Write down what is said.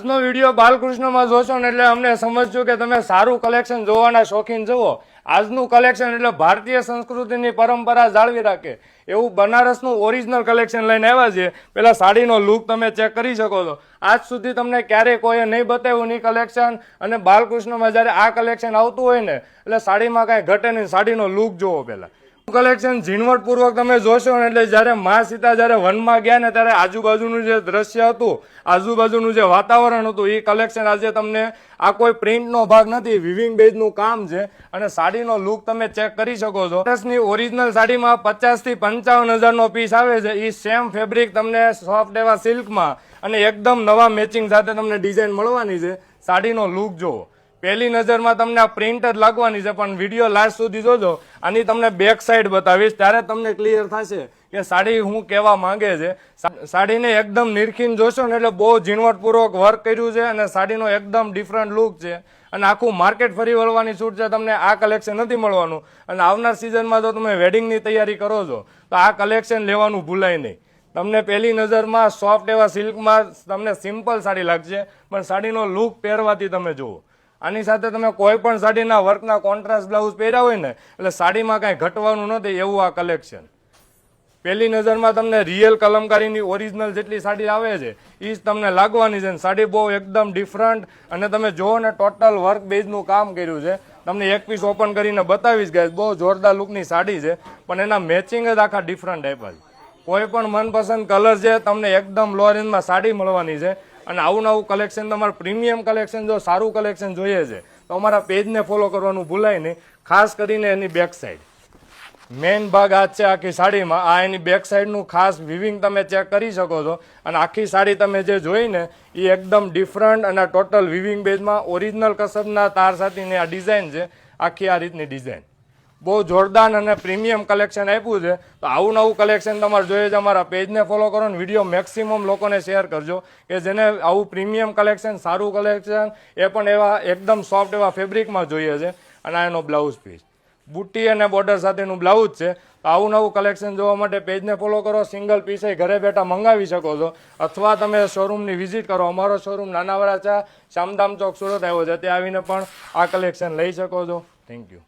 આજનો વિડીયો બાલકૃષ્ણમાં જોશો ને એટલે અમને સમજજો કે તમે સારું કલેક્શન જોવાના શોખીન જુઓ. આજનું કલેક્શન એટલે ભારતીય સંસ્કૃતિની પરંપરા જાળવી રાખે એવું બનારસનું ઓરિજિનલ કલેક્શન લઈને આવ્યા છે. પેલા સાડીનો લુક તમે ચેક કરી શકો છો. આજ સુધી તમને ક્યારેય કોઈએ નહીં બતાવ્યું નહીં કલેક્શન, અને બાલકૃષ્ણમાં જ્યારે આ કલેક્શન આવતું હોય ને એટલે સાડીમાં કાંઈ ઘટે નહીં. સાડીનો લુક જોવો પહેલાં. કલેક્શન ઝીણવટપૂર્વક તમે જોશો ને એટલે જ્યારે મા સીતા જ્યારે વનમાં ગયા ને ત્યારે આજુબાજુનું જે દ્રશ્ય હતું, આજુબાજુનું જે વાતાવરણ હતું, એ કલેક્શન આજે તમને આ કોઈ પ્રિન્ટનો ભાગ નથી, વિવિંગ બેઝનું કામ છે. અને સાડીનો લુક તમે ચેક કરી શકો છો. ની ઓરિજિનલ સાડીમાં 50 થી 55,000નો પીસ આવે છે. એ સેમ ફેબ્રિક તમને સોફ્ટ એવા સિલ્કમાં અને એકદમ નવા મેચિંગ સાથે તમને ડિઝાઇન મળવાની છે. સાડીનો લુક જોવો. પહેલી નજરમાં તમને આ પ્રિન્ટ જ લાગવાની છે, પણ વિડીયો લાસ્ટ સુધી જોજો. આની તમને બેક સાઈડ બતાવીશ ત્યારે તમને ક્લિયર થશે કે સાડી હું કહેવા માંગે છે. સાડીને એકદમ નિરખીને જોશો ને એટલે બહુ ઝીણવટપૂર્વક વર્ક કર્યું છે અને સાડીનો એકદમ ડિફરન્ટ લુક છે. અને આખું માર્કેટ ફરી વળવાની છૂટ છે. તમને આ કલેક્શન નથી મળવાનું. અને આવનાર સિઝનમાં જો તમે વેડિંગની તૈયારી કરો છો તો આ કલેક્શન લેવાનું ભૂલાય નહીં. તમને પહેલી નજરમાં સોફ્ટ એવા સિલ્કમાં તમને સિમ્પલ સાડી લાગશે, પણ સાડીનો લુક પહેરવાથી તમે જુઓ. આની સાથે તમે કોઈ પણ સાડીના વર્કના કોન્ટ્રાસ્ટ બ્લાઉઝ પહેર્યા હોય ને એટલે સાડીમાં કાંઈ ઘટવાનું નથી એવું આ કલેક્શન. પહેલી નજરમાં તમને રિયલ કલમકારીની ઓરિજિનલ જેટલી સાડી આવે છે એ જ તમને લાગવાની છે. સાડી બહુ એકદમ ડિફરન્ટ, અને તમે જુઓ ને ટોટલ વર્ક બેઝનું કામ કર્યું છે. તમને એક પીસ ઓપન કરીને બતાવીશ ગાઈસ. બહુ જોરદાર લુકની સાડી છે, પણ એના મેચિંગ જ આખા ડિફરન્ટ આપ્યા છે. કોઈ પણ મનપસંદ કલર છે તમને એકદમ લો રેન્જમાં સાડી મળવાની છે. અને આવું નવું કલેક્શન, તમારું પ્રીમિયમ કલેક્શન જો સારું કલેક્શન જોઈએ છે તો અમારા પેજને ફોલો કરવાનું ભૂલાય નહીં. ખાસ કરીને એની બેક સાઈડ મેઇન ભાગ આ છે આખી સાડીમાં. આ એની બેક સાઈડનું ખાસ વિવિંગ તમે ચેક કરી શકો છો. અને આખી સાડી તમે જે જોઈ ને એ એકદમ ડિફરન્ટ અને ટોટલ વિવિંગ બેઝમાં ઓરિજિનલ કસબના તાર સાથેની આ ડિઝાઇન છે. આખી આ રીતની ડિઝાઇન બહુ જોરદાર અને પ્રીમિયમ કલેક્શન આપ્યું છે. તો આવું નવું કલેક્શન તમારે જોઈએ છે અમારા પેજને ફોલો કરો ને વિડીયો મેક્સિમમ લોકોને શેર કરજો કે જેને આવું પ્રીમિયમ કલેક્શન, સારું કલેક્શન, એ પણ એવા એકદમ સોફ્ટ એવા ફેબ્રિકમાં જોઈએ છે. અને આ એનો બ્લાઉઝ પીસ બુટ્ટી અને બોર્ડર સાથેનું બ્લાઉઝ છે. તો આવું નવું કલેક્શન જોવા માટે પેજને ફોલો કરો. સિંગલ પીસે ઘરે બેઠા મંગાવી શકો છો, અથવા તમે શોરૂમની વિઝિટ કરો. અમારો શોરૂમ નાના વરાછા, શામદામ ચોક, સુરત આવ્યો છે. ત્યાં આવીને પણ આ કલેક્શન લઈ શકો છો. Thank you.